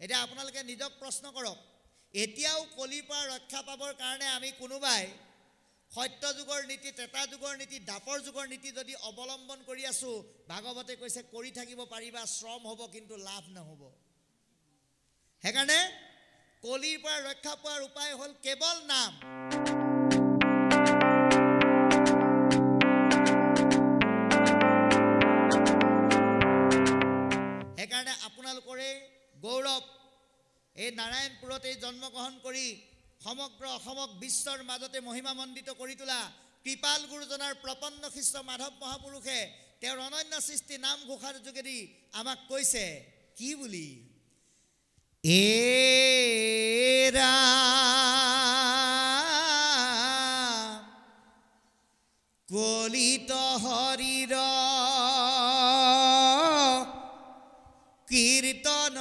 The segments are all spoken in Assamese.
এতিয়া আপোনালোকে নিজক প্ৰশ্ন কৰক এতিয়াও কলিৰ পৰা ৰক্ষা পাবৰ কাৰণে আমি কোনোবাই সত্য যুগৰ নীতি তেতা যুগৰ নীতি দাপৰ যুগৰ নীতি যদি অৱলম্বন কৰি আছো ভাগৱতে কৈছে কৰি থাকিব পাৰিবা শ্ৰম হ'ব কিন্তু লাভ নহ'ব হেকাৰণে কলিৰ পৰা ৰক্ষা পোৱাৰ উপায় হ'ল কেৱল নাম হেকাৰণে আপোনালোকৰে গৌৰৱ এই নাৰায়ণপুৰতে জন্মগ্ৰহণ কৰি সমগ্ৰ অসমক বিশ্বৰ মাজতে মহিমামণ্ডিত কৰি তোলা কৃপাল গুৰুজনাৰ প্ৰপন্ন খ্ৰীষ্ট মাধৱ মহাপুৰুষে তেওঁৰ অনন্য সৃষ্টি নাম ঘোষাৰ যোগেদি আমাক কৈছে কি বুলি এৰা কলিত হৰিৰ কীৰ্তন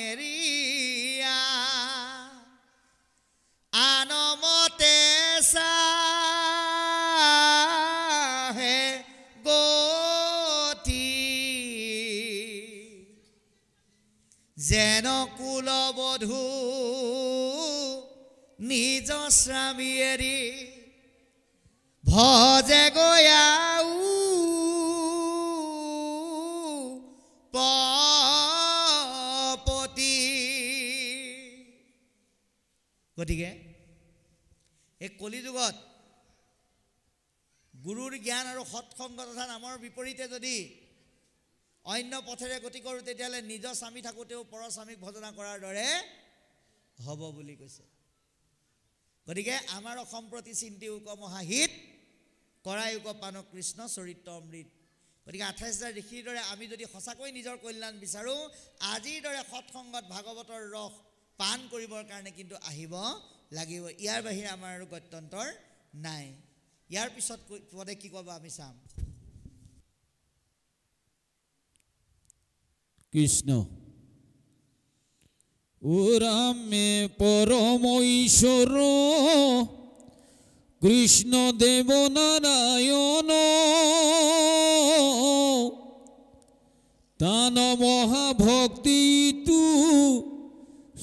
এৰিয়া আনমতে চাহে গতি যেন কুলবধূ নিজ স্বামী এৰি ভজে গয়াও গতিকে এই কলিযুগত গুৰুৰ জ্ঞান আৰু সৎসংগ তথা নামৰ বিপৰীতে যদি অন্য পথেৰে গতি কৰোঁ তেতিয়াহ'লে নিজ স্বামী থাকোঁতেও পৰ স্বামীক ভজনা কৰাৰ দৰে হ'ব বুলি কৈছে গতিকে আমাৰ সম্প্ৰতি চিন্তিউক মহাহিত কৰায়ুক পান কৃষ্ণ চৰিত্ৰ অমৃত গতিকে 28,000 ঋষিৰ দৰে আমি যদি সঁচাকৈ নিজৰ কল্যাণ বিচাৰোঁ আজিৰ দৰে সৎসংগত ভাগৱতৰ ৰস পান কৰিবৰ কাৰণে কিন্তু আহিব লাগিব ইয়াৰ বাহিৰে আমাৰ আৰু গত্যন্তৰ নাই ইয়াৰ পিছত পদে কি ক'ব আমি চাম কৃষ্ণ ও রামে পরম ঈশ্বর কৃষ্ণ দেব নারায়ণ তান মহাভক্তি তু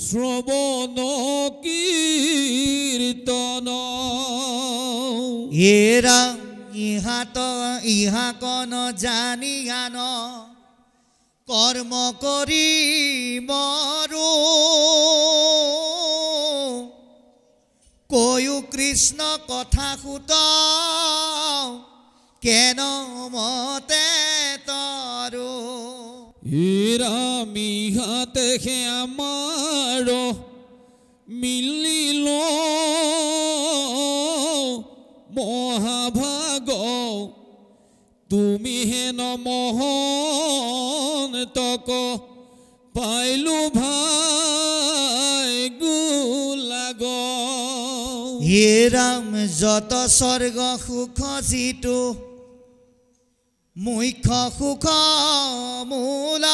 শ্রবণ কীর্তন এরা ইহা কন জানিয়ান কর্ম করি মরো কয়ু কৃষ্ণ কথা সুত কেন মতে তরো রামিহাতে হে আমার মিলিল মহাভাগ তুমি হেন মহন তক পাইলু ভাই গুলাগ হে রাম যত স্বর্গ সুখ যিটো মুখ্য সুখ মূল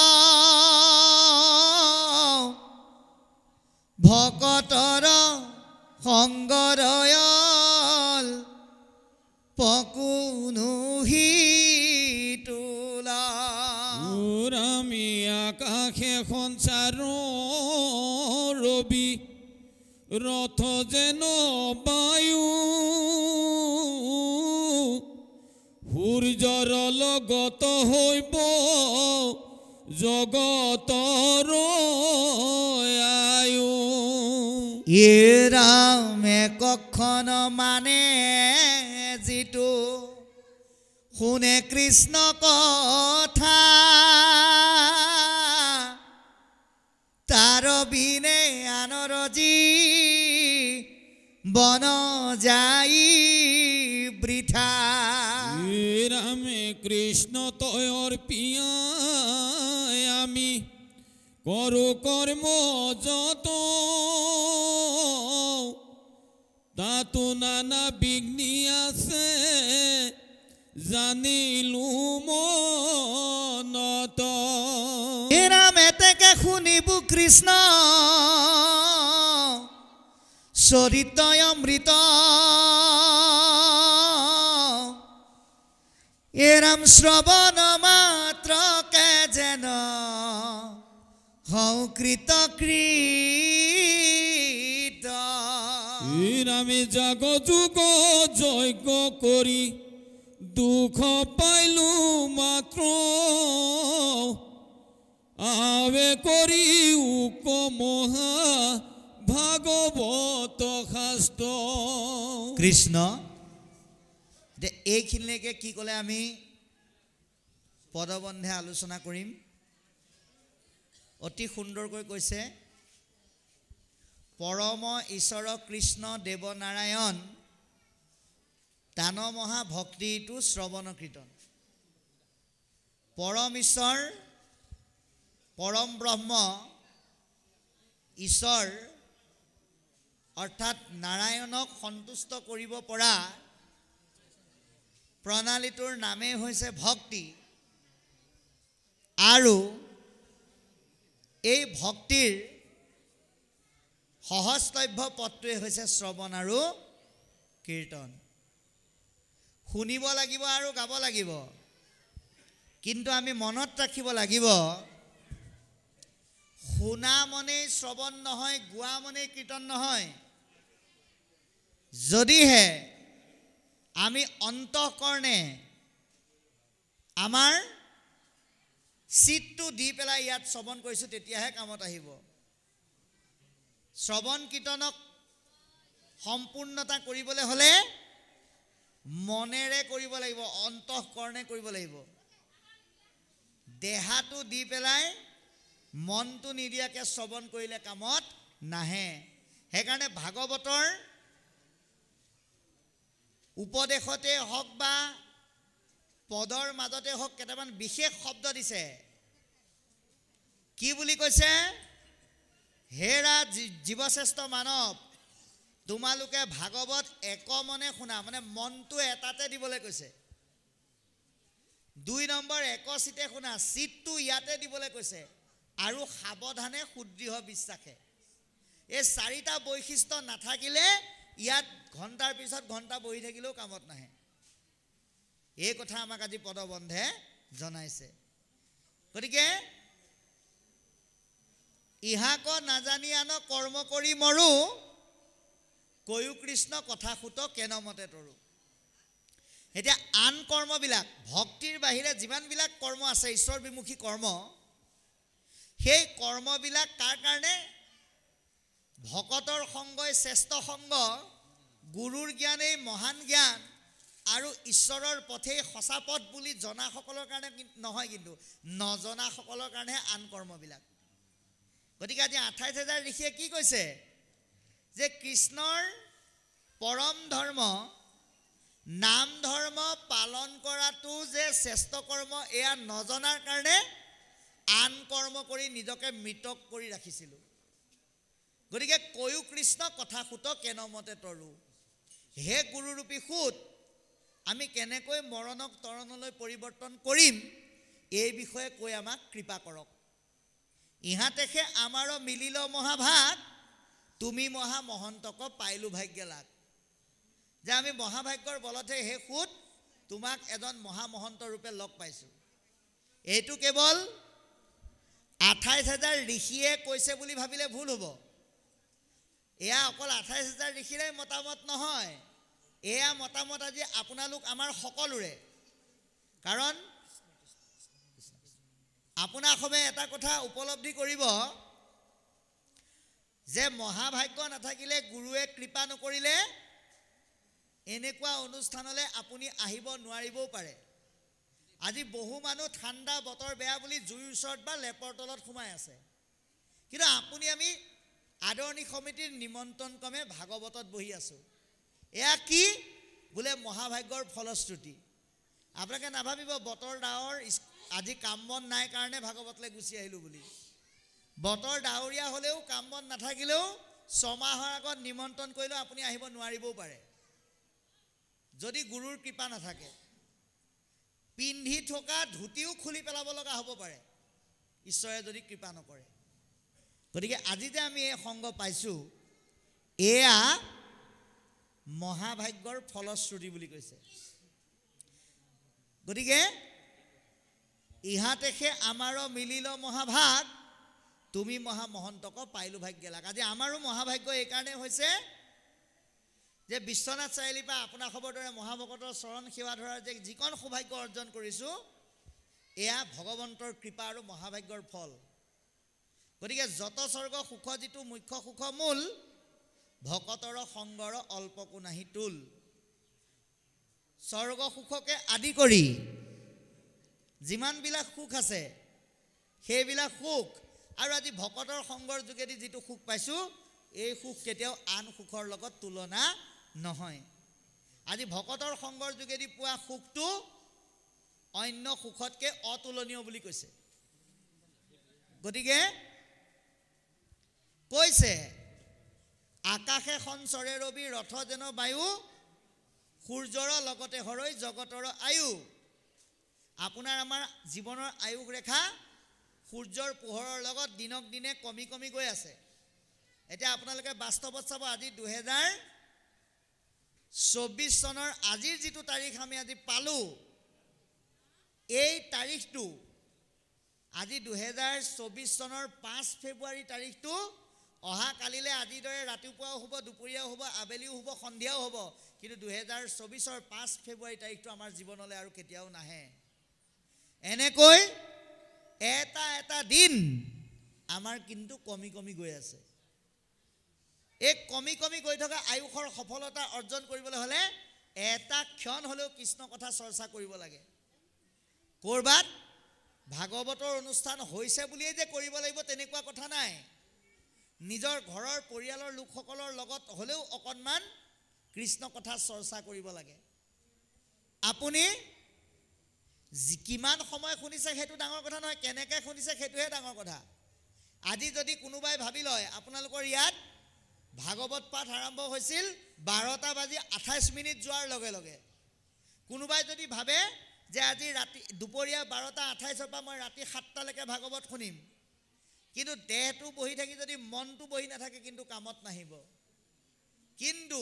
ভকতৰ সংগৰয়ল পকুনুহি তোলা আমি আকাশে সঞ্চাৰ ৰবি ৰথ যেন বায়ু সূৰ্যৰ লগত হৈব জগতৰ আয়ু এ ৰামে কখন মানে যিটো শুনে কৃষ্ণ কথা তাৰ বিনে আনৰ জি বন যাই বৃথা ৰামে কৃষ্ণ তয়ৰ পিয়া আমি কৰো কৰ্ম যত তাতো নানা বিঘ্নি আছে জানিলো মনত এৰামেতেকে শুনিব কৃষ্ণ চৰিত্ৰ অমৃত এৰাম শ্ৰৱণ মাত্ৰকে যেন হও কৃত আমি জাগ যুগ যজ্ঞ কৰি দুখ পাইলো মাত্ৰ আবে কৰি উকমহা ভাগৱত শাস্ত্ৰ কৃষ্ণ এইখিনিলৈকে কি ক'লে আমি পদবন্ধে আলোচনা কৰিম অতি সুন্দৰকৈ কৈছে পৰম ঈশ্বৰ কৃষ্ণ দেৱনাৰায়ণ দান মহা ভক্তিটো শ্ৰৱণ কীৰ্তন পৰম ঈশ্বৰ পৰম ব্ৰহ্ম ঈশ্বৰ অৰ্থাৎ নাৰায়ণক সন্তুষ্ট কৰিব পৰা প্ৰণালীটোৰ নামেই হৈছে ভক্তি আৰু এই ভক্তিৰ সহজলভ্য পথটোৱে হৈছে শ্ৰৱণ আৰু কীৰ্তন শুনিব লাগিব আৰু গাব লাগিব কিন্তু আমি মনত ৰাখিব লাগিব শুনা মনেই শ্ৰৱণ নহয় গোৱা মনেই কীৰ্তন নহয় যদিহে আমি অন্তঃকৰণে আমাৰ চিত্তটো দি পেলাই ইয়াত শ্ৰৱণ কৰিছোঁ তেতিয়াহে কামত আহিব শ্ৰৱণ কীৰ্তনক সম্পূৰ্ণতা কৰিবলৈ হ'লে মনেৰে কৰিব লাগিব অন্তঃকৰণে কৰিব লাগিব দেহাটো দি পেলাই মনটো নিদিয়াকৈ শ্ৰৱণ কৰিলে কামত নাহে সেইকাৰণে ভাগৱতৰ উপদেশতে হওক বা পদৰ মাজতে হওক কেইটামান বিশেষ শব্দ দিছে কি বুলি কৈছে হেৰা জীৱশ্ৰেষ্ঠ মানৱ তোমালোকে ভাগৱত একমনে শুনা মানে মনটো এটাতে দিবলৈ কৈছে 2 নম্বৰ একচিতে শুনা চিত্তটো ইয়াতে দিবলৈ কৈছে আৰু সাৱধানে সুদৃঢ় বিশ্বাসে এই 4টা বৈশিষ্ট্য নাথাকিলে ইয়াত ঘণ্টাৰ পিছত ঘণ্টা বহি থাকিলেও কামত নাহে এই কথা আমাক আজি পদবন্ধে জনাইছে গতিকে ইহাক নাজানি আন কৰ্ম কৰি মৰো কৈও কৃষ্ণ কথা সুত কেনমতে তৰো এতিয়া আন কৰ্মবিলাক ভক্তিৰ বাহিৰে যিমানবিলাক কৰ্ম আছে ঈশ্বৰ বিমুখী কৰ্ম সেই কৰ্মবিলাক কাৰ কাৰণে ভকতৰ সংগই শ্ৰেষ্ঠ সংগ গুৰুৰ জ্ঞানেই মহান জ্ঞান আৰু ঈশ্বৰৰ পথেই সঁচা পথ বুলি জনাসকলৰ কাৰণে নহয় কিন্তু নজনাসকলৰ কাৰণেহে আন কৰ্মবিলাক গতিকে আজি 28,000 ঋষিয়ে কি কৈছে যে কৃষ্ণৰ পৰম ধৰ্ম নাম ধৰ্ম পালন কৰাটো যে শ্ৰেষ্ঠ কৰ্ম এয়া নজনাৰ কাৰণে আন কৰ্ম কৰি নিজকে মৃতক কৰি ৰাখিছিলোঁ গতিকে কৈও কৃষ্ণ কথা সুত কেনমতে তৰো হে গুৰুৰূপী সুত আমি কেনেকৈ মৰণক তৰণলৈ পৰিৱৰ্তন কৰিম এই বিষয়ে কৈ আমাক কৃপা কৰক ইহাতেহে আমাৰো মিলিল মহাভাগ তুমি মহা মহন্তক পাইলো ভাগ্য লাগ যে আমি মহাভাগ্যৰ বলতহে হে সুত তোমাক এজন মহামহন্ত ৰূপে লগ পাইছোঁ এইটো কেৱল 28,000 ঋষিয়ে কৈছে বুলি ভাবিলে ভুল হ'ব এয়া অকল 28,000 ঋষিৰে মতামত নহয় এয়া মতামত আজি আপোনালোক আমাৰ সকলোৰে কাৰণ আপোনাসবে এটা কথা উপলব্ধি কৰিব যে মহাভাগ্য নাথাকিলে গুৰুৱে কৃপা নকৰিলে এনেকুৱা অনুষ্ঠানলৈ আপুনি আহিব নোৱাৰিবও পাৰে আজি বহু মানুহ ঠাণ্ডা বতৰ বেয়া বুলি জুইৰ ওচৰত বা লেপৰ তলত সোমাই আছে কিন্তু আপুনি আমি আদৰণি সমিতিৰ নিমন্ত্ৰণ ক্ৰমে ভাগৱতত বহি আছোঁ এয়া কি বোলে মহাভাগ্যৰ ফলশ্ৰুতি আপোনালোকে নাভাবিব বতৰ ডাৱৰ আজি কাম বন নাই কাৰণে ভাগৱতলৈ গুচি আহিলোঁ বুলি বতৰ ডাৱৰীয়া হ'লেও কাম বন নাথাকিলেও 6 মাহৰ আগত নিমন্ত্ৰণ কৰিলেও আপুনি আহিব নোৱাৰিবও পাৰে যদি গুৰুৰ কৃপা নাথাকে পিন্ধি থকা ধুতিও খুলি পেলাব লগা হ'ব পাৰে ঈশ্বৰে যদি কৃপা নকৰে গতিকে আজি যে আমি এই সংগ পাইছোঁ এয়া মহাভাগ্যৰ ফলশ্ৰুতি বুলি কৈছে গতিকে ইহাতেহে আমাৰো মিলিল মহাভাগ তুমি মহামহন্তক পাইলো ভাগ্য লাগ। আজি আমাৰো মহাভাগ্য এইকাৰণে হৈছে যে বিশ্বনাথ চাৰিআলিৰ পৰা আপোনাৰ খবৰ দৰে মহাভকতৰ চৰণ সেৱা ধৰাৰ যে যিকণ সৌভাগ্য অৰ্জন কৰিছোঁ, এয়া ভগৱন্তৰ কৃপা আৰু মহাভাগ্যৰ ফল। গতিকে যত স্বৰ্গ সুখ যিটো মুখ্য সুখ মূল, ভকতৰ সংগৰ অল্পকো নাহি তুল। স্বৰ্গ সুখকে আদি কৰি যিমানবিলাক সুখ আছে সেইবিলাক সুখ আৰু আজি ভকতৰ সংগৰ যোগেদি যিটো সুখ পাইছোঁ, এই সুখ কেতিয়াও আন সুখৰ লগত তুলনা নহয়। আজি ভকতৰ সংগৰ যোগেদি পোৱা সুখটো অন্য সুখতকৈ অতুলনীয় বুলি কৈছে। গতিকে কৈছে আকাশে সঞ্চৰে ৰবি ৰথ যেন বায়ু, সূৰ্যৰ লগতে হৰৈ জগতৰ আয়ু। আপোনাৰ আমাৰ জীৱনৰ আয়ুস ৰেখা সূৰ্যৰ পোহৰৰ লগত দিনক দিনে কমি কমি গৈ আছে। এতিয়া আপোনালোকে বাস্তৱত চাব, আজি 2024 চনৰ আজিৰ যিটো তাৰিখ আমি আজি পালোঁ, এই তাৰিখটো আজি 2024 চনৰ 5 ফেব্ৰুৱাৰী তাৰিখটো অহা কালিলৈ আজিৰ দৰে ৰাতিপুৱাও হ'ব, দুপৰীয়াও হ'ব, আবেলিও হ'ব, সন্ধিয়াও হ'ব, কিন্তু 2024 5 ফেব্ৰুৱাৰী তাৰিখটো আমাৰ জীৱনলৈ আৰু কেতিয়াও নাহে। এনেকৈ এটা এটা দিন আমাৰ কিন্তু কমি কমি গৈ আছে। এই কমি কমি গৈ থকা আয়ুসৰ সফলতা অৰ্জন কৰিবলৈ হ'লে এটা ক্ষণ হ'লেও কৃষ্ণ কথা চৰ্চা কৰিব লাগে। ক'ৰবাত ভাগৱতৰ অনুষ্ঠান হৈছে বুলিয়েই যে কৰিব লাগিব তেনেকুৱা কথা নাই। নিজৰ ঘৰৰ পৰিয়ালৰ লোকসকলৰ লগত হ'লেও অকণমান কৃষ্ণ কথা চৰ্চা কৰিব লাগে। আপুনি কিমান সময় শুনিছে সেইটো ডাঙৰ কথা নহয়, কেনেকৈ শুনিছে সেইটোহে ডাঙৰ কথা। আজি যদি কোনোবাই ভাবি লয় আপোনালোকৰ ইয়াত ভাগৱত পাঠ আৰম্ভ হৈছিল 12:28 যোৱাৰ লগে লগে, কোনোবাই যদি ভাবে যে আজি ৰাতি দুপৰীয়া 12:28 পৰা মই ৰাতি 7টালৈকে ভাগৱত শুনিম, কিন্তু দেহটো বহি থাকি যদি মনটো বহি নাথাকে কিন্তু কামত নাহিব। কিন্তু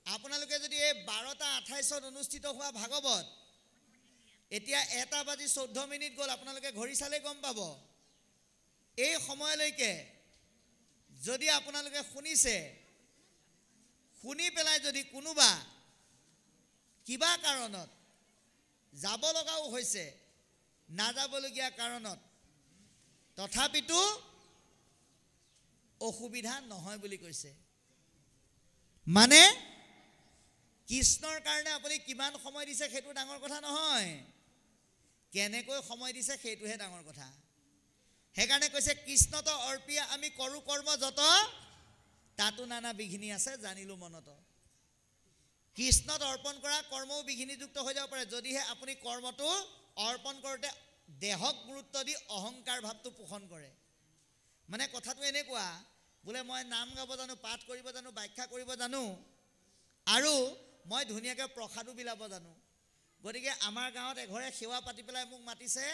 আপোনালোকে যদি এই 12:28 অনুষ্ঠিত হোৱা ভাগৱত এতিয়া 1:14 গ'ল, আপোনালোকে ঘড়ী চালে গম পাব, এই সময়লৈকে যদি আপোনালোকে শুনিছে, শুনি পেলাই যদি কোনোবা কিবা কাৰণত যাব লগাও হৈছে, নাযাবলগীয়া কাৰণত, তথাপিতো অসুবিধা নহয় বুলি কৈছে। মানে কৃষ্ণৰ কাৰণে আপুনি কিমান সময় দিছে সেইটো ডাঙৰ কথা নহয়, কেনেকৈ সময় দিছে সেইটোহে ডাঙৰ কথা। সেইকাৰণে কৈছে কৃষ্ণত অৰ্পিয়া আমি কৰোঁ কৰ্ম যত, তাতো নানা বিঘিনি আছে জানিলোঁ মনত। কৃষ্ণত অৰ্পণ কৰা কৰ্মও বিঘিনিযুক্ত হৈ যাব পাৰে যদিহে আপুনি কৰ্মটো অৰ্পণ কৰোঁতে দেহক গুৰুত্ব দি অহংকাৰ ভাৱটো পোষণ কৰে। মানে কথাটো এনেকুৱা, বোলে মই নাম গাব জানো, পাঠ কৰিব জানো, ব্যাখ্যা কৰিব জানো, আৰু মই ধুনীয়াকৈ প্ৰসাদো বিলাব জানো। গতিকে আমাৰ গাঁৱত এঘৰে সেৱা পাতি পেলাই মোক মাতিছে,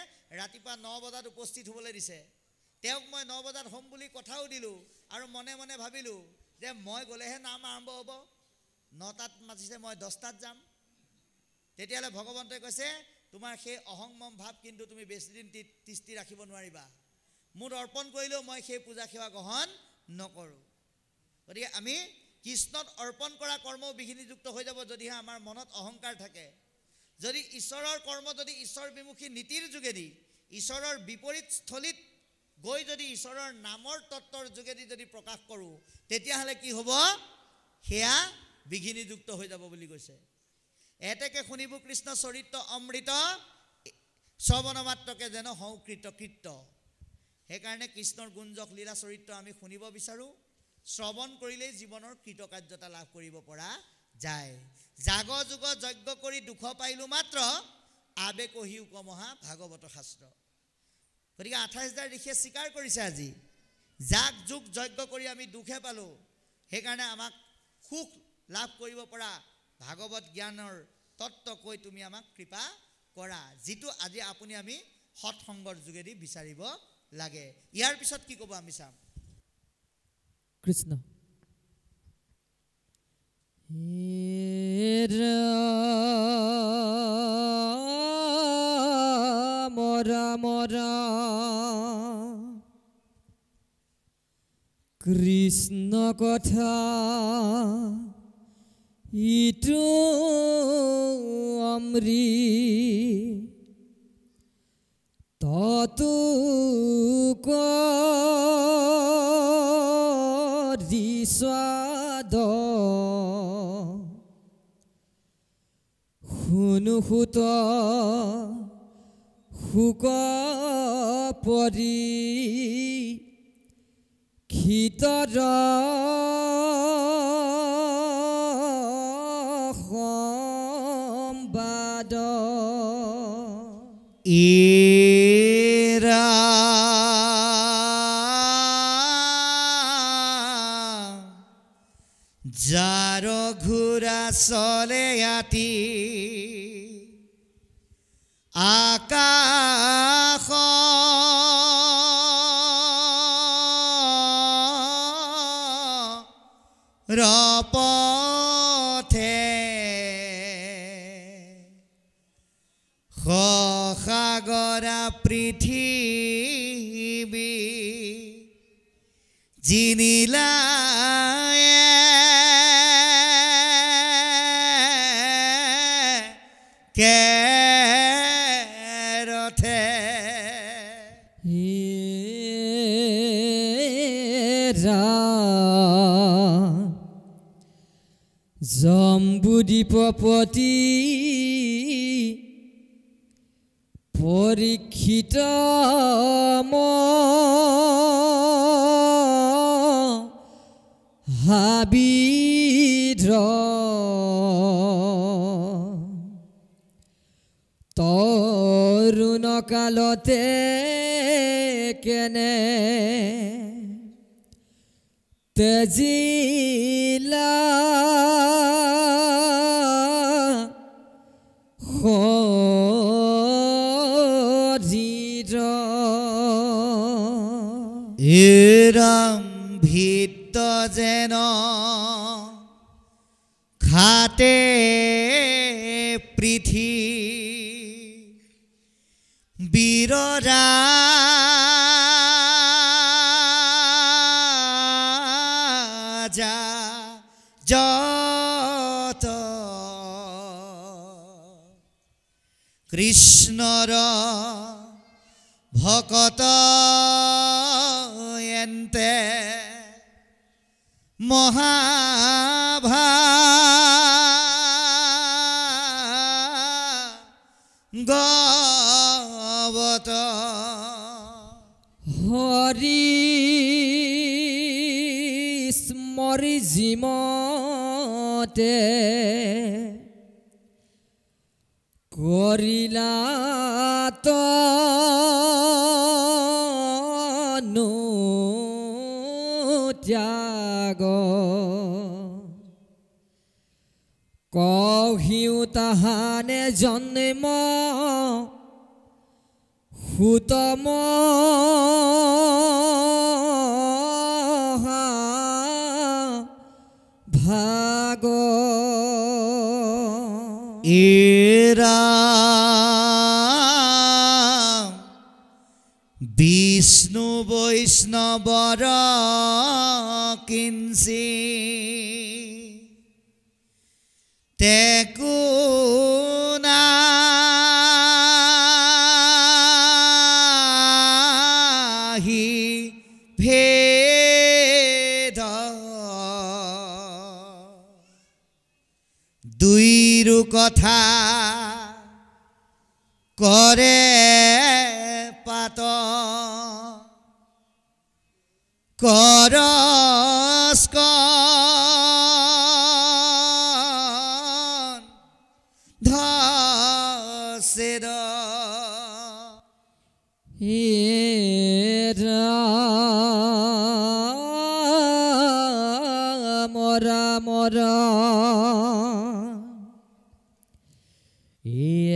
ৰাতিপুৱা 9 বজাত উপস্থিত হ'বলৈ দিছে। তেওঁক মই 9 বজাত হ'ম বুলি কথাও দিলোঁ, আৰু মনে মনে ভাবিলোঁ যে মই গ'লেহে নাম আৰম্ভ হ'ব, 9টাত মাতিছে মই 10টাত যাম। তেতিয়াহ'লে ভগৱন্তই কৈছে তোমাৰ সেই অহংমম ভাৱ কিন্তু তুমি বেছিদিন তিষ্টি ৰাখিব নোৱাৰিবা। মোৰ অৰ্পণ কৰিলেও মই সেই পূজা সেৱা গ্ৰহণ নকৰোঁ। গতিকে আমি কৃষ্ণত অৰ্পণ কৰা কৰ্মও বিঘিনিযুক্ত হৈ যাব যদিহে আমাৰ মনত অহংকাৰ থাকে। যদি ঈশ্বৰৰ কৰ্ম যদি ঈশ্বৰ বিমুখী নীতিৰ যোগেদি ঈশ্বৰৰ বিপৰীত স্থলীত গৈ যদি ঈশ্বৰৰ নামৰ তত্ত্বৰ যোগেদি যদি প্ৰকাশ কৰোঁ, তেতিয়াহ'লে কি হ'ব, সেয়া বিঘিনিযুক্ত হৈ যাব বুলি কৈছে। এতেকে শুনিব কৃষ্ণ চৰিত্ৰ অমৃত, শ্ৰৱণ মাত্ৰকে যেন হওঁ কৃতকৃত্য। সেইকাৰণে কৃষ্ণৰ গুঞ্জক লীলা চৰিত্ৰ আমি শুনিব বিচাৰোঁ। শ্ৰৱণ কৰিলেই জীৱনৰ কৃতকাৰ্যতা লাভ কৰিব পৰা যায়। জাগ যুগ যজ্ঞ কৰি দুখ পাইলোঁ মাত্ৰ, আবে কহি উপমহা ভাগৱত শাস্ত্ৰ। গতিকে 28,000 ঋষিয়ে স্বীকাৰ কৰিছে আজি জাগ যুগ যজ্ঞ কৰি আমি দুখে পালোঁ, সেইকাৰণে আমাক সুখ লাভ কৰিব পৰা ভাগৱত জ্ঞানৰ তত্ত্ব কৈ তুমি আমাক কৃপা কৰা, যিটো আজি আপুনি আমি সৎসংগৰ যোগেদি বিচাৰিব লাগে। ইয়াৰ পিছত কি ক'ব আমি চাম। কৃষ্ণ ৰাম ৰাম ৰাম কৃষ্ণ কথা ইটো অমৃত ততু দিস্বাদ শুনো সুত শুক পৰি খিতৰ সম্বাদ এৰা যাৰ ঘোঁৰা চলে আতি আকাশ ৰপথে সাগৰা পৃথিৱী জিনিলায় কেৰথে জম্বুদ্বীপপতি পৰীক্ষিত হাবিদ্ৰ তৰুণ কালতে কেনে তেজিলা ভিত যেন খাতে পৃথি বীৰৰা যত কৃষ্ণৰ ভকত এন্তে মহাভাগৱত হৰি স্মৰি জিমতে কৰিলা তনু ত্যাগ কহিও তাহানে জন্ম সুতম ভাগ এৰা বিষ্ণু বৈষ্ণৱৰ কিঞ্চি তেকো নাহি ভেদ দুইৰো কথা কৰে পাত কৰস্কন ধছেদ মৰা মৰা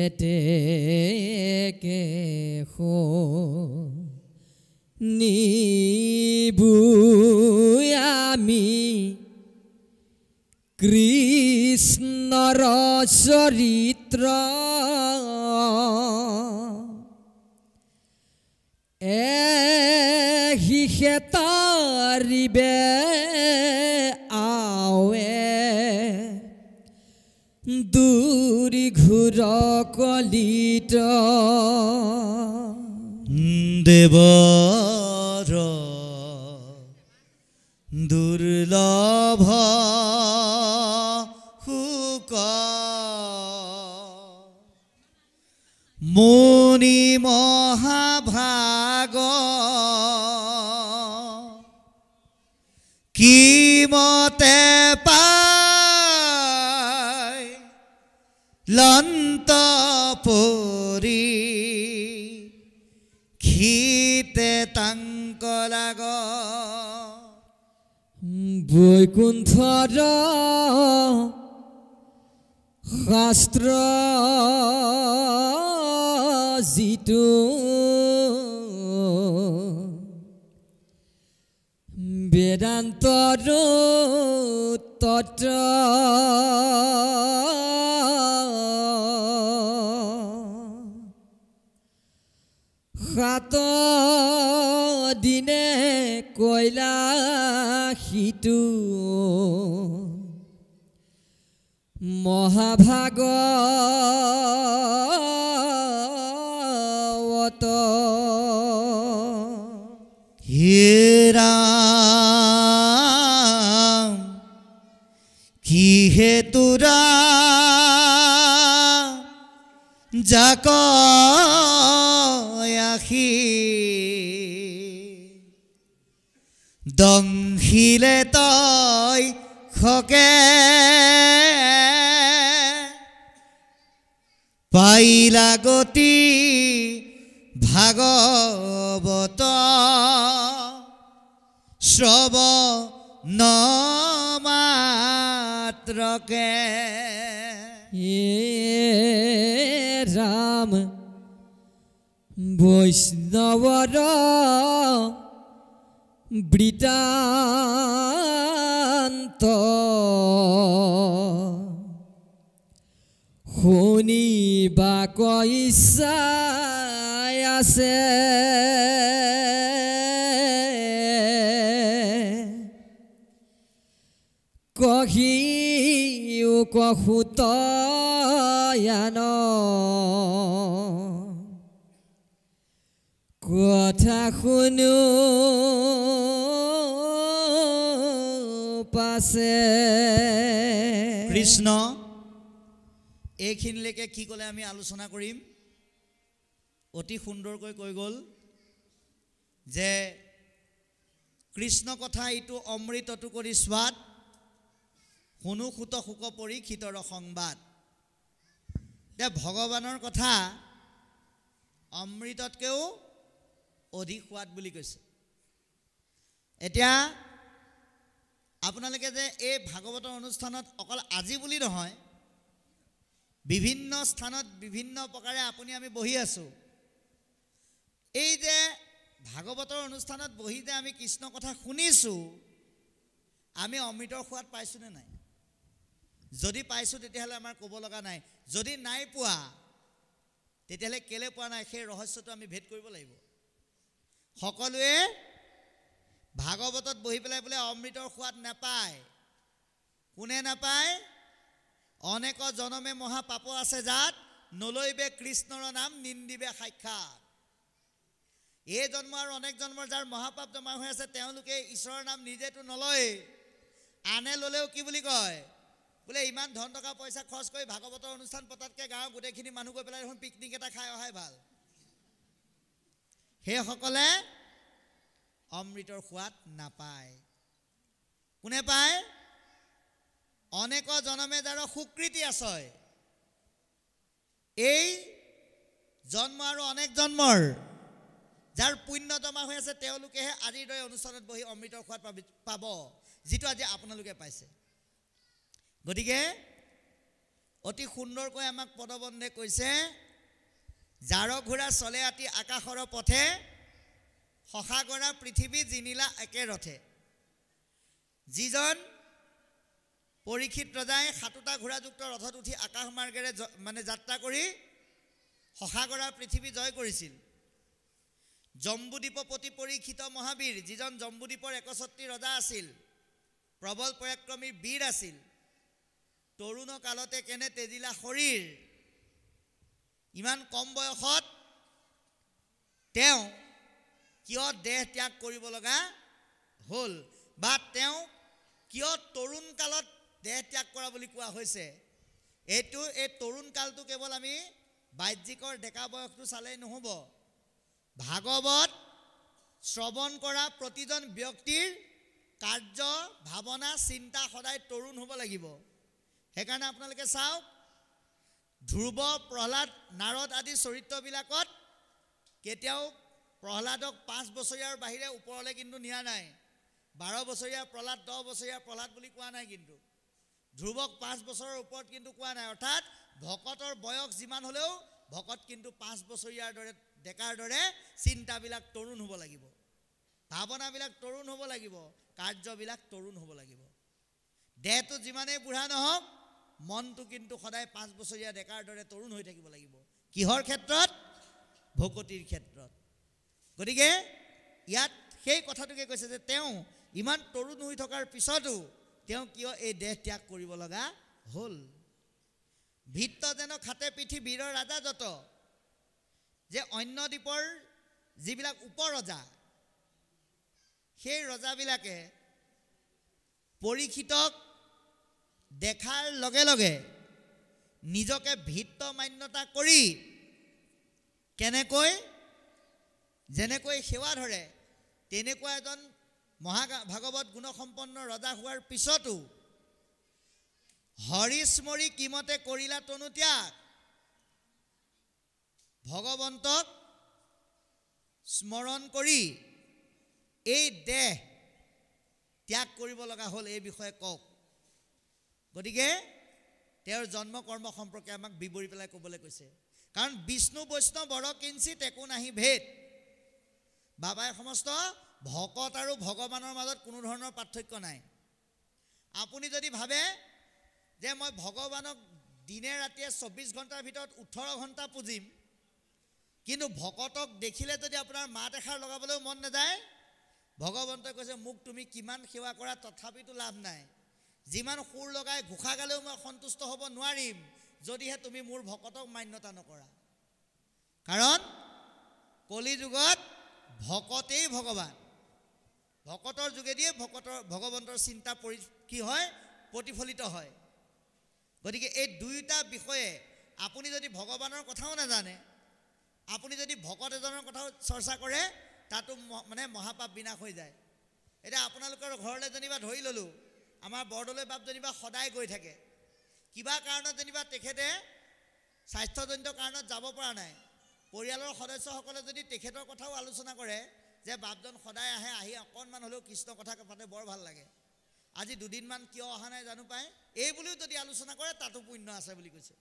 এতে কে হো নিবু আমি কৃষ্ণৰ চৰিত্ৰ হিসেতাৰি পাৰিবে আৱে দূৰি ঘূৰ কলিত দেৱৰ দুৰ্লভ সুক মুনি মহাভাগ কি মতে পায় লন্ত পৰি খিতে তাংক লাগ বৈকুণ্ঠৰ শাস্ত্ৰ যিটো বেদান্তৰ তত্ত্ব সাত দিনে কৈলাসীটো মহাভাগৱত হে ৰাম কি হেতুৰা যাক আখি দংশিলে তই খকে পাইলা গতি ভাগৱত শ্ৰৱণ মাত্ৰকে ৰাম বৈষ্ণৱৰ বৃত্তান্ত শুনিবা ইচ্ছাই আছে কহিও কহুতয়ান কথা শুনো পাছে কৃষ্ণ এইখিনিলৈকে কি ক'লে আমি আলোচনা কৰিম অতি সুন্দৰকৈ কৈ গ'ল যে কৃষ্ণ কথা এইটো অমৃতটো কৰি স্বাদ শুনো সুত শুক পৰি ক্ষিতৰ সংবাদ যে ভগৱানৰ কথা অমৃততকৈও অধিক সোৱাদ বুলি কৈছে এতিয়া আপোনালোকে যে এই ভাগৱতৰ অনুষ্ঠানত অকল আজি বুলি নহয় বিভিন্ন স্থানত বিভিন্ন প্ৰকাৰে আপুনি আমি বহি আছোঁ এই যে ভাগৱতৰ অনুষ্ঠানত বহি যে আমি কৃষ্ণ কথা শুনিছোঁ আমি অমৃতৰ সোৱাদ পাইছোঁ নে নাই যদি পাইছোঁ তেতিয়াহ'লে আমাৰ ক'ব লগা নাই যদি নাই পোৱা তেতিয়াহ'লে কেলে পোৱা নাই সেই ৰহস্যটো আমি ভেদ কৰিব লাগিব সকলোৱে ভাগৱতত বহি পেলাই বোলে অমৃতৰ সোৱাদ নাপায় কোনে নাপায় অনেক জনমে মহাপাপ আছে যাত নলৈবে কৃষ্ণৰ নাম নিন্দিবে সাক্ষাৎ এই জন্ম আৰু অনেক জন্মৰ যাৰ মহাপাপ জমা হৈ আছে তেওঁলোকে ঈশ্বৰৰ নাম নিজেতো নলয় আনে ল'লেও কি বুলি কয় বোলে ইমান ধন টকা পইচা খৰচ কৰি ভাগৱতৰ অনুষ্ঠান পতাতকৈ গাঁৱৰ গোটেইখিনি মানুহ গৈ পেলাই দেখোন পিকনিক এটা খাই অহাই ভাল সেইসকলে অমৃতৰ সোৱাদ নাপায় কোনে পায় অনেক জনমে যাৰ সুকৃতি আছে এই জন্ম আৰু অনেক জন্মৰ যাৰ পুণ্য জমা হৈ আছে তেওঁলোকেহে আজিৰ দৰে অনুষ্ঠানত বহি অমৃতৰ সোৱাদ পাব যিটো আজি আপোনালোকে পাইছে গতিকে অতি সুন্দৰকৈ আমাক পদবন্ধে কৈছে যাৰ ঘোঁৰা চলে আতি আকাশৰ পথে সসাগৰা পৃথিৱী জিনিলা একে ৰথে যিজন পৰীক্ষিত ৰজাই ৭টা ঘোঁৰাযুক্ত ৰথত উঠি আকাশ মাৰ্গেৰে মানে যাত্ৰা কৰি সসাগৰা পৃথিৱী জয় কৰিছিল জম্বুদ্বীপপতি পৰীক্ষিত মহাবীৰ, যিজন জম্বুদ্বীপৰ 61 ৰজা আছিল, প্ৰবল পৰাক্ৰমী বীৰ আছিল, তৰুণ কালতে কেনে তেজিলা শৰীৰ, ইমান কম বয়সত তেওঁ কিয় দেহ ত্যাগ কৰিব লগা হ'ল, বা তেওঁ কিয় তৰুণ কালত দেহ ত্যাগ কৰা বুলি কোৱা হৈছে। এই তৰুণ কালটো কেৱল আমি বাহ্যিকৰ ডেকা বয়সটো চালেই নহ'ব। ভাগৱত শ্ৰৱণ কৰা প্ৰতিজন ব্যক্তিৰ কাৰ্য, ভাৱনা, চিন্তা সদায় তৰুণ হ'ব লাগিব। সেইকাৰণে আপোনালোকে চাওক, ধ্ৰুৱ, প্ৰহ্লাদ, নাৰদ আদি চৰিত্ৰবিলাকত কেতিয়াও প্ৰহ্লাদক 5 বছৰীয়াৰ বাহিৰে ওপৰলৈ কিন্তু নিয়া নাই। 12 বছৰীয়া প্ৰহ্লাদ, 10 বছৰীয়া প্ৰহ্লাদ বুলি কোৱা নাই। কিন্তু ধ্ৰুৱক 5 বছৰৰ ওপৰত কিন্তু কোৱা নাই। অৰ্থাৎ ভকতৰ বয়স যিমান হ'লেও ভকত কিন্তু 5 বছৰীয়াৰ দৰে, ডেকাৰ দৰে চিন্তাবিলাক তৰুণ হ'ব লাগিব, ভাৱনাবিলাক তৰুণ হ'ব লাগিব, কাৰ্যবিলাক তৰুণ হ'ব লাগিব। দেহটো যিমানেই বুঢ়া নহওক, মনটো কিন্তু সদায় 5 বছৰীয়া ডেকাৰ দৰে তৰুণ হৈ থাকিব লাগিব। কিহৰ ক্ষেত্ৰত? ভকতিৰ ক্ষেত্ৰত। গতিকে ইয়াত সেই কথাটোকে কৈছে যে তেওঁ ইমান তৰুণ হৈ থকাৰ পিছতো তেওঁ কিয় এই দেহ ত্যাগ কৰিব লগা হ'ল। ভিত্ত যেন খাতে পিঠি বীৰৰ ৰাজা যত, যে অন্য দ্বীপৰ যিবিলাক উপৰজা, সেই ৰজাবিলাকে পৰীক্ষিতক দেখাৰ লগে লগে নিজকে ভিত্ত মান্যতা কৰি কেনেকৈ যেনেকৈ সেৱা ধৰে, তেনেকুৱা এজন ভাগৱত গুণসম্পন্ন ৰজা হোৱাৰ পিছতো হৰিস্মৰি কিমতে কৰিলা তনু ত্যাগ, ভগৱন্তক স্মৰণ কৰি এই দেহ ত্যাগ কৰিব লগা হ'ল। এই বিষয়ে কওক। গতিকে তেওঁৰ জন্ম কৰ্ম সম্পৰ্কে আমাক বিৱৰি পেলাই ক'বলৈ কৈছে। কাৰণ বিষ্ণু বৈষ্ণৱ বৰ কিঞ্চিত একো নাহি ভেদ, বাবাই সমস্ত ভকত আৰু ভগৱানৰ মাজত কোনো ধৰণৰ পাৰ্থক্য নাই। আপুনি যদি ভাবে যে মই ভগৱানক দিনে ৰাতিয়ে 24 ঘণ্টাৰ ভিতৰত 18 ঘণ্টা পুজিম, কিন্তু ভকতক দেখিলে যদি আপোনাৰ মাত এষাৰ লগাবলৈও মন নাযায়, ভগৱন্তই কৈছে মোক তুমি কিমান সেৱা কৰা তথাপিতো লাভ নাই। যিমান সুৰ লগাই ঘোষা গালেও মই সন্তুষ্ট হ'ব নোৱাৰিম যদিহে তুমি মোৰ ভকতক মান্যতা নকৰা। কাৰণ কলি যুগত ভকতেই ভগৱান, ভকতৰ যোগেদিয়ে ভগৱন্তৰ চিন্তা কি হয়, প্ৰতিফলিত হয়। গতিকে এই দুয়োটা বিষয়ে আপুনি যদি ভগৱানৰ কথাও নাজানে, আপুনি যদি ভকত এজনৰ কথাও চৰ্চা কৰে, তাতো মানে মহাপাপ বিনাশ হৈ যায়। এতিয়া আপোনালোকৰ ঘৰলৈ যেনিবা ধৰি ল'লোঁ, আমাৰ বৰদলৈ বাপ যেনিবা সদায় গৈ থাকে, কিবা কাৰণত যেনিবা তেখেতে স্বাস্থ্যজনিত কাৰণত যাব পৰা নাই, পৰিয়ালৰ সদস্যসকলে যদি তেখেতৰ কথাও আলোচনা কৰে যে বাপজন সদায় আহে, আহি অকণমান হ'লেও কৃষ্ণ কথা পাতে, বৰ ভাল লাগে, আজি দুদিনমান কিয় অহা নাই জানো পায়, এই বুলিও যদি আলোচনা কৰে তাতো পুণ্য আছে বুলি কৈছে।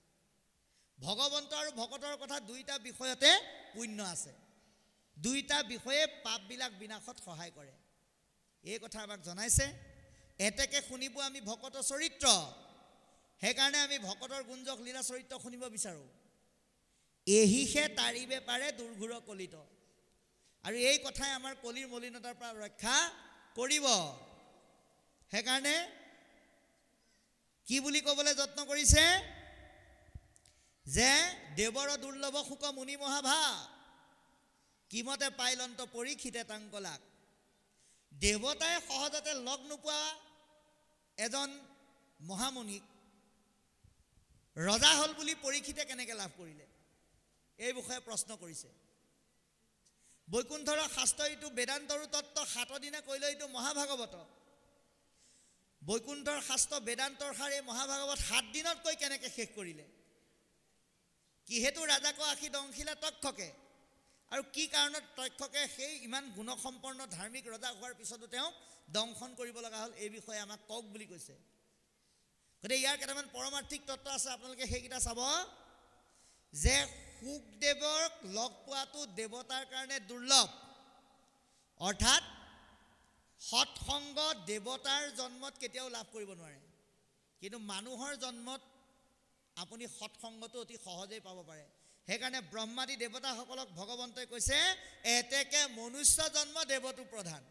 ভগৱন্ত আৰু ভকতৰ কথা দুইটা বিষয়তে পুণ্য আছে, দুইটা বিষয়ে পাপবিলাক বিনাশত সহায় কৰে। এই কথা আমাক জনাইছে। এতেকে শুনিব আমি ভকতৰ চৰিত্ৰ, সেইকাৰণে আমি ভকতৰ গুঞ্জক লীলা চৰিত্ৰ শুনিব বিচাৰোঁ। এহিহে তাৰিবে পাৰে দুৰ্ঘুৰ কলিত, আৰু এই কথাই আমাৰ কলিৰ মলিনতাৰ পৰা ৰক্ষা কৰিব। সেইকাৰণে কি বুলি ক'বলৈ যত্ন কৰিছে যে দেৱৰ দুৰ্লভ শোক মুনি মহাভা, কিমতে পাইলন্ত পৰীক্ষিতে তাংকলাক। দেৱতাই সহজতে লগ নোপোৱা এজন মহামুনিক ৰজা হ'ল বুলি পৰীক্ষিতে কেনেকৈ লাভ কৰিলে, এই বিষয়ে প্ৰশ্ন কৰিছে। বৈকুণ্ঠৰ শাস্ত্ৰ এইটো বেদান্তৰো তত্ত্ব 7 দিনে কৈলে এইটো মহাভাগৱত। বৈকুণ্ঠৰ শাস্ত্ৰ বেদান্তৰ সাৰ এই মহাভাগৱত 7 দিনত কৈ কেনেকৈ শেষ কৰিলে, কিহেতু ৰাজাক আশী দংশিলা তক্ষকে, আৰু কি কাৰণত তক্ষকে সেই ইমান গুণসম্পন্ন ধাৰ্মিক ৰজা হোৱাৰ পিছতো তেওঁক দংশন কৰিব লগা হ'ল, এই বিষয়ে আমাক কওক বুলি কৈছে। গতিকে ইয়াৰ কেইটামান পৰমাৰ্থিক তত্ত্ব আছে, আপোনালোকে সেইকেইটা চাব। যে শুকদেৱক লগ পোৱাটো দেৱতাৰ কাৰণে দুৰ্লভ, অৰ্থাৎ সৎসংগ দেৱতাৰ জন্মত কেতিয়াও লাভ কৰিব নোৱাৰে, কিন্তু মানুহৰ জন্মত আপুনি সৎসংগটো অতি সহজেই পাব পাৰে। সেইকাৰণে ব্ৰহ্মাদি দেৱতাসকলক ভগৱন্তই কৈছে এতেকে মনুষ্য জন্ম দেৱতো প্ৰধান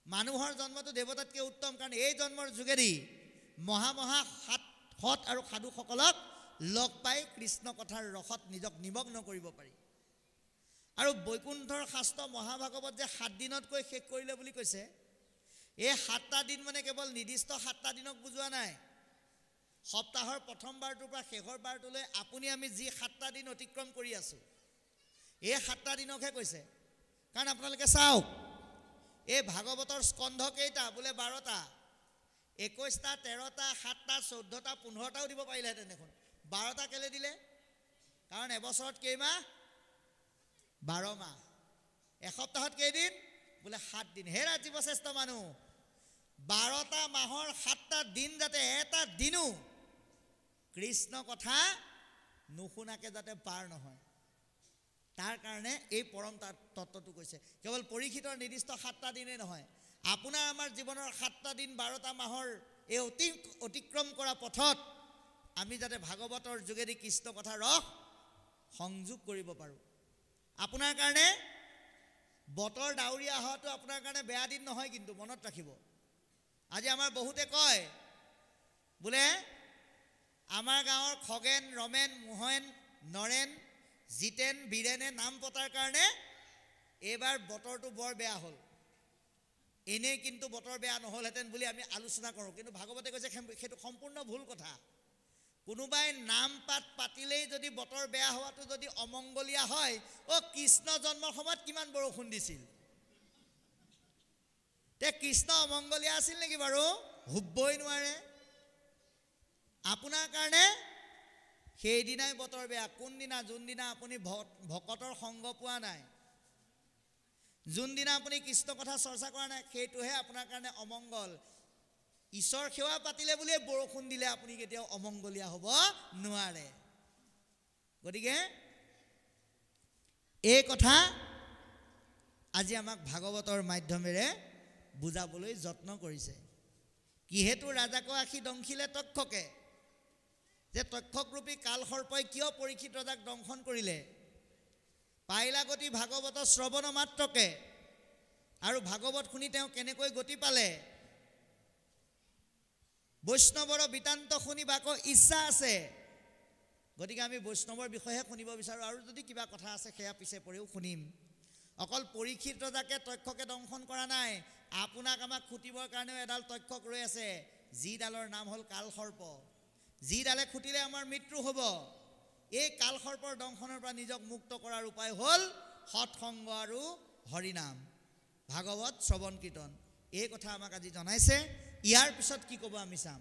মানুহৰ জন্মটো দেৱতাতকৈ উত্তম কাৰণ এই জন্মৰ যোগেদি মহা সৎ আৰু সাধুসকলক লগ পাই কৃষ্ণ কথাৰ ৰসত নিজক নিমগ্ন কৰিব পাৰি আৰু বৈকুণ্ঠৰ শাস্ত্ৰ মহাভাগৱত যে 7 দিনতকৈ শেষ কৰিলে বুলি কৈছে এই 7টা দিন মানে কেৱল নিৰ্দিষ্ট 7টা দিনক বুজোৱা নাই সপ্তাহৰ প্ৰথম বাৰটোৰ পৰা শেষৰ বাৰটোলৈ আপুনি আমি যি 7টা দিন অতিক্ৰম কৰি আছো এই 7টা দিনকহে কৈছে কাৰণ আপোনালোকে চাওক এই ভাগৱতৰ স্কন্ধ কেইটা বোলে 12টা 21টা 13টা 7টা 14টা 15টাও দিব পাৰিলেহেঁতেন দেখোন 12টা কেলে দিলে কাৰণ এবছৰত কেইমাহ 12 মাহ এসপ্তাহত কেইদিন বোলে 7 দিন হে ৰাজীৱ শ্ৰেষ্ঠ মানুহ 12টা মাহৰ 7টা দিন যাতে এটা দিনো কৃষ্ণ কথা নুশুনাকে যাতে পাৰ নহয় তাৰ কাৰণে এই পৰম তত্ত্বটো কৈছে কেৱল পৰীক্ষিতৰ নিৰ্দিষ্ট 7টা দিনে নহয় আপোনাৰ আমাৰ জীৱনৰ 7টা দিন 12টা মাহৰ এই অতিক্ৰম কৰা পথত আমি যাতে ভাগৱতৰ যোগেদি কৃষ্ণ কথা ৰস সংযোগ কৰিব পাৰোঁ আপোনাৰ কাৰণে বতৰ ডাউৰীয়া হোৱাটো আপোনাৰ কাৰণে বেয়া দিন নহয় কিন্তু মনত ৰাখিব আজি আমাৰ বহুতে কয় বোলে আমাৰ গাঁৱৰ খগেন ৰমেন মোহন নৰেন জিতেন বীৰেনে নাম পতাৰ কাৰণে এইবাৰ বতৰটো বৰ বেয়া হ'ল এনেই কিন্তু বতৰ বেয়া নহ'লহেঁতেন বুলি আমি আলোচনা কৰোঁ কিন্তু ভাগৱতে কৈছে সেইটো সম্পূৰ্ণ ভুল কথা কোনোবাই নাম পাতিলেই যদি বতৰ বেয়া হোৱাটো যদি অমংগলীয়া হয় কৃষ্ণ জন্মৰ সময়ত কিমান বৰষুণ দিছিল তে কৃষ্ণ অমংগলীয়া আছিল নেকি বাৰু হুবই নোৱাৰে আপোনাৰ কাৰণে সেইদিনাই বতৰ বেয়া কোনদিনা যোনদিনা আপুনি ভকতৰ সংগ পোৱা নাই যোনদিনা আপুনি কৃষ্ণ কথা চৰ্চা কৰা নাই সেইটোহে আপোনাৰ কাৰণে অমংগল ঈশ্বৰ সেৱা পাতিলে বুলিয়ে বৰষুণ দিলে আপুনি কেতিয়াও অমংগলীয়া হ'ব নোৱাৰে গতিকে এই কথা আজি আমাক ভাগৱতৰ মাধ্যমেৰে বুজাবলৈ যত্ন কৰিছে কিহেতু ৰাজাক আখি দংখিলে তক্ষকে যে তক্ষকৰূপী কালসৰ্পই কিয় পৰীক্ষিত ৰজাক দংশন কৰিলে পাইলা গতি ভাগৱত শ্ৰৱণ মাত্ৰকে আৰু ভাগৱত শুনি তেওঁ কেনেকৈ গতি পালে বৈষ্ণৱৰ বিতান্ত শুনিব আকৌ ইচ্ছা আছে গতিকে আমি বৈষ্ণৱৰ বিষয়ে শুনিব বিচাৰোঁ আৰু যদি কিবা কথা আছে সেয়া পিছে পৰেও শুনিম অকল পৰীক্ষিত ৰজাকে তক্ষকে দংশন কৰা নাই আপোনাক আমাক খুটিবৰ কাৰণেও এডাল তক্ষক ৰৈ আছে যিডালৰ নাম হ'ল কালসৰ্প যিডালে খুটিলে আমাৰ মৃত্যু হ'ব এই কালসৰ্পৰ দংশনৰ পৰা নিজক মুক্ত কৰাৰ উপায় হ'ল সৎসংগ আৰু হৰিনাম ভাগৱত শ্ৰৱণ কীৰ্তন এই কথা আমাক আজি জনাইছে ইয়াৰ পিছত কি ক'ব আমি চাম